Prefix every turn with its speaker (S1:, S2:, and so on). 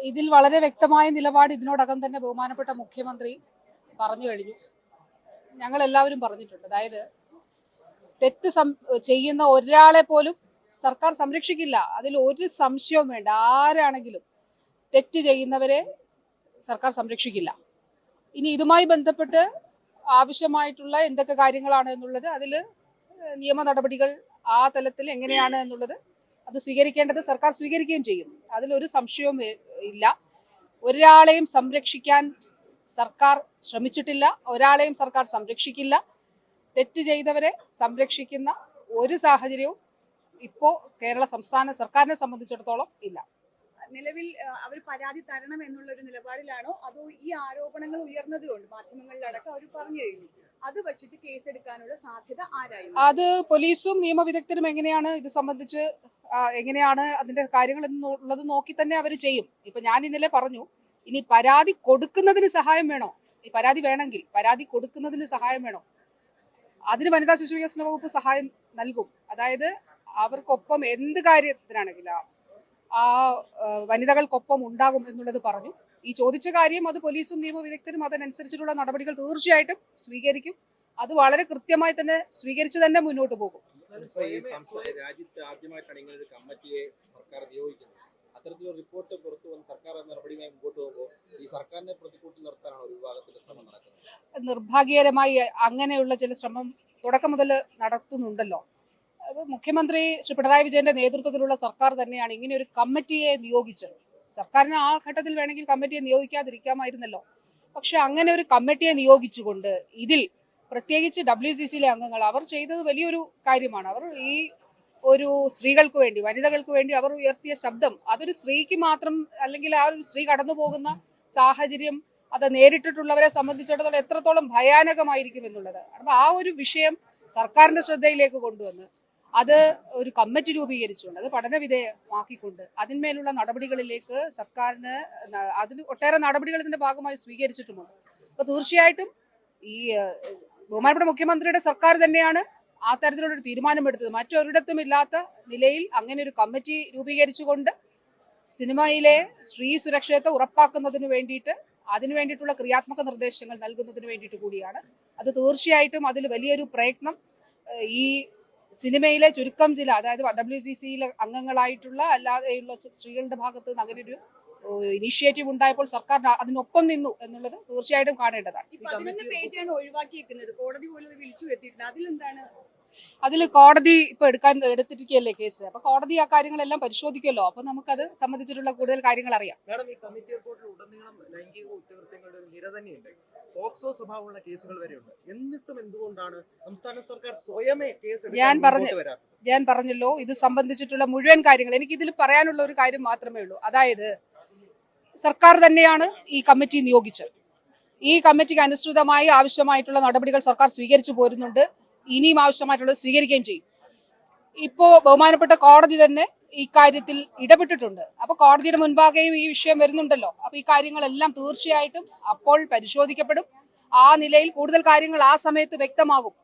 S1: ഇതിൽ വളരെ വ്യക്തമായ നിലപാട് ഇതിനോടകം തന്നെ ബഹുമാനപ്പെട്ട മുഖ്യമന്ത്രി പറഞ്ഞു കഴിഞ്ഞു. ഞങ്ങൾ എല്ലാവരും പറഞ്ഞിട്ടുണ്ട്. അതായത് തെറ്റ് ചെയ്യുന്ന ഒരാളെ പോലും സർക്കാർ സംരക്ഷിക്കില്ല. അതിൽ ഒരു സംശയവും വേണ്ട. ആരാണെങ്കിലും തെറ്റ് ചെയ്യുന്നവരെ സർക്കാർ സംരക്ഷിക്കില്ല. ഇനി ഇതുമായി ബന്ധപ്പെട്ട് ആവശ്യമായിട്ടുള്ള എന്തൊക്കെ കാര്യങ്ങളാണ് എന്നുള്ളത്, അതിൽ നിയമ നടപടികൾ ആ തലത്തിൽ എങ്ങനെയാണ് എന്നുള്ളത് അത് സ്വീകരിക്കേണ്ടത് സർക്കാർ സ്വീകരിക്കുകയും ചെയ്യും. അതിലൊരു സംശയവും ഇല്ല. ഒരാളെയും സംരക്ഷിക്കാൻ സർക്കാർ ശ്രമിച്ചിട്ടില്ല. ഒരാളെയും സർക്കാർ സംരക്ഷിക്കില്ല. തെറ്റ് ചെയ്തവരെ സംരക്ഷിക്കുന്ന ഒരു സാഹചര്യവും ഇപ്പോൾ കേരള സംസ്ഥാന സർക്കാരിനെ സംബന്ധിച്ചിടത്തോളം ഇല്ല.
S2: നിലവിൽ അവർ പരാതി തരണം എന്നുള്ളൊരു നിലപാടിലാണോ, അതോ ഈ ആരോപണങ്ങൾ ഉയർന്നതുകൊണ്ട് മാധ്യമങ്ങളിലടക്കം അവർ പറഞ്ഞു കഴിഞ്ഞു അത് വെച്ചിട്ട് കേസെടുക്കാനുള്ള സാധ്യത ആരായിരുന്നു?
S1: അത് പോലീസും നിയമവിദഗ്ധരും എങ്ങനെയാണ് ഇത് സംബന്ധിച്ച് എങ്ങനെയാണ് അതിന്റെ കാര്യങ്ങൾ എന്നുള്ളത് നോക്കി തന്നെ അവർ ചെയ്യും. ഇപ്പൊ ഞാൻ ഇന്നലെ പറഞ്ഞു, ഇനി പരാതി കൊടുക്കുന്നതിന് സഹായം വേണോ, ഈ പരാതി വേണമെങ്കിൽ പരാതി കൊടുക്കുന്നതിന് സഹായം വേണോ, അതിന് വനിതാ ശിശു വികസന വകുപ്പ് സഹായം നൽകും. അതായത് അവർക്കൊപ്പം എന്ത് കാര്യത്തിനാണെങ്കിലും ആ വനിതകൾക്കൊപ്പം ഉണ്ടാകും എന്നുള്ളത് പറഞ്ഞു. ഈ ചോദിച്ച കാര്യം അത് പോലീസും നിയമവിദഗ്ധരും അതിനനുസരിച്ചിട്ടുള്ള നടപടികൾ തീർച്ചയായിട്ടും സ്വീകരിക്കും. അത് വളരെ കൃത്യമായി തന്നെ സ്വീകരിച്ചു തന്നെ മുന്നോട്ട് പോകും.
S3: രാജ്യത്ത് ആദ്യമായിട്ടാണ് ഇങ്ങനെ ഒരു കമ്മിറ്റിയെ സർക്കാർ നിയോഗിക്കുന്നത്. അത്തരത്തിലൊരു റിപ്പോർട്ട് പുറത്തു വന്ന് സർക്കാർ നടപടിയുമായി മുമ്പോട്ട് പോകുമ്പോൾ ഈ സർക്കാരിനെ പ്രതികൂട്ടി നിർത്താനാണ് ഒരു വിഭാഗത്തിന്റെ ശ്രമം നടക്കുന്നത്.
S1: നിർഭാഗ്യകരമായി അങ്ങനെയുള്ള ചില ശ്രമം തുടക്കം മുതൽ നടത്തുന്നുണ്ടല്ലോ. മുഖ്യമന്ത്രി ശ്രീ പിണറായി വിജയന്റെ നേതൃത്വത്തിലുള്ള സർക്കാർ തന്നെയാണ് ഇങ്ങനെ ഒരു കമ്മിറ്റിയെ നിയോഗിച്ചത്. സർക്കാരിന് ആ ഘട്ടത്തിൽ വേണമെങ്കിൽ കമ്മിറ്റിയെ നിയോഗിക്കാതിരിക്കാമായിരുന്നല്ലോ. പക്ഷെ അങ്ങനെ ഒരു കമ്മിറ്റിയെ നിയോഗിച്ചുകൊണ്ട് ഇതിൽ പ്രത്യേകിച്ച് WCCയിലെ അംഗങ്ങൾ അവർ ചെയ്തത് വലിയൊരു കാര്യമാണ്. അവർ ഈ ഒരു സ്ത്രീകൾക്ക് വേണ്ടി, വനിതകൾക്ക് വേണ്ടി അവർ ഉയർത്തിയ ശബ്ദം, അതൊരു സ്ത്രീക്ക് മാത്രം, അല്ലെങ്കിൽ ആ ഒരു സ്ത്രീ കടന്നു പോകുന്ന സാഹചര്യം അത് നേരിട്ടിട്ടുള്ളവരെ സംബന്ധിച്ചിടത്തോളം എത്രത്തോളം ഭയാനകമായിരിക്കും എന്നുള്ളത്. അപ്പോൾ ആ ഒരു വിഷയം സർക്കാരിന്റെ ശ്രദ്ധയിലേക്ക് കൊണ്ടുവന്ന് അത് ഒരു കമ്മിറ്റി രൂപീകരിച്ചുകൊണ്ട് അത് പഠനവിധേയമാക്കിക്കൊണ്ട് അതിന്മേലുള്ള നടപടികളിലേക്ക് സർക്കാരിന് അതിന് ഒട്ടേറെ നടപടികൾ ഇതിന്റെ ഭാഗമായി സ്വീകരിച്ചിട്ടുമുണ്ട്. അപ്പോൾ തീർച്ചയായിട്ടും ഈ ബഹുമാനപ്പെട്ട മുഖ്യമന്ത്രിയുടെ സർക്കാർ തന്നെയാണ് ആ തരത്തിലുള്ളൊരു തീരുമാനമെടുത്തത്. മറ്റൊരിടത്തും ഇല്ലാത്ത നിലയിൽ അങ്ങനെ ഒരു കമ്മിറ്റി രൂപീകരിച്ചുകൊണ്ട് സിനിമയിലെ സ്ത്രീ സുരക്ഷത്തെ ഉറപ്പാക്കുന്നതിന് വേണ്ടിയിട്ട് അതിനു വേണ്ടിയിട്ടുള്ള ക്രിയാത്മക നിർദ്ദേശങ്ങൾ നൽകുന്നതിന് വേണ്ടിയിട്ട് കൂടിയാണ്. അത് തീർച്ചയായിട്ടും അതിൽ വലിയൊരു പ്രയത്നം ഈ സിനിമയിലെ ചുരുക്കം ചില, അതായത് WCCയിലെ അംഗങ്ങളായിട്ടുള്ള അല്ലാതെയുള്ള സ്ത്രീകളുടെ ഭാഗത്ത് നിന്ന് അങ്ങനെ ഒരു ഇനീഷ്യേറ്റീവ് ഉണ്ടായപ്പോൾ സർക്കാർ അതിനൊപ്പം നിന്നു എന്നുള്ളത് തീർച്ചയായിട്ടും കാണേണ്ടതാണ്. അതിൽ കോടതി ഇപ്പൊ എടുത്തിരിക്കുകയല്ലേ കേസ്. അപ്പൊ കോടതി ആ കാര്യങ്ങളെല്ലാം പരിശോധിക്കുമല്ലോ. അപ്പൊ നമുക്കത് സംബന്ധിച്ചിട്ടുള്ള കൂടുതൽ കാര്യങ്ങൾ അറിയാം.
S4: സ്വഭാവമുള്ള കേസുകൾ വരെയുണ്ട്. എന്നിട്ടും എന്തുകൊണ്ടാണ് സംസ്ഥാന സർക്കാർ സ്വയമേ കേസ്?
S1: ഞാൻ പറഞ്ഞല്ലോ, ഇത് സംബന്ധിച്ചിട്ടുള്ള മുഴുവൻ കാര്യങ്ങൾ എനിക്ക് ഇതിൽ പറയാനുള്ള ഒരു കാര്യം മാത്രമേ ഉള്ളൂ. അതായത് സർക്കാർ തന്നെയാണ് ഈ കമ്മിറ്റി നിയോഗിച്ചത്. ഈ കമ്മിറ്റിക്ക് അനുസൃതമായി ആവശ്യമായിട്ടുള്ള നടപടികൾ സർക്കാർ സ്വീകരിച്ചു പോരുന്നുണ്ട്. ഇനിയും ആവശ്യമായിട്ടുള്ളത് സ്വീകരിക്കുകയും ചെയ്യും. ഇപ്പോ ബഹുമാനപ്പെട്ട കോടതി തന്നെ ഈ കാര്യത്തിൽ ഇടപെട്ടിട്ടുണ്ട്. അപ്പൊ കോടതിയുടെ മുൻപാകെയും ഈ വിഷയം വരുന്നുണ്ടല്ലോ. അപ്പൊ ഈ കാര്യങ്ങളെല്ലാം തീർച്ചയായിട്ടും അപ്പോൾ പരിശോധിക്കപ്പെടും. ആ നിലയിൽ കൂടുതൽ കാര്യങ്ങൾ ആ സമയത്ത് വ്യക്തമാകും.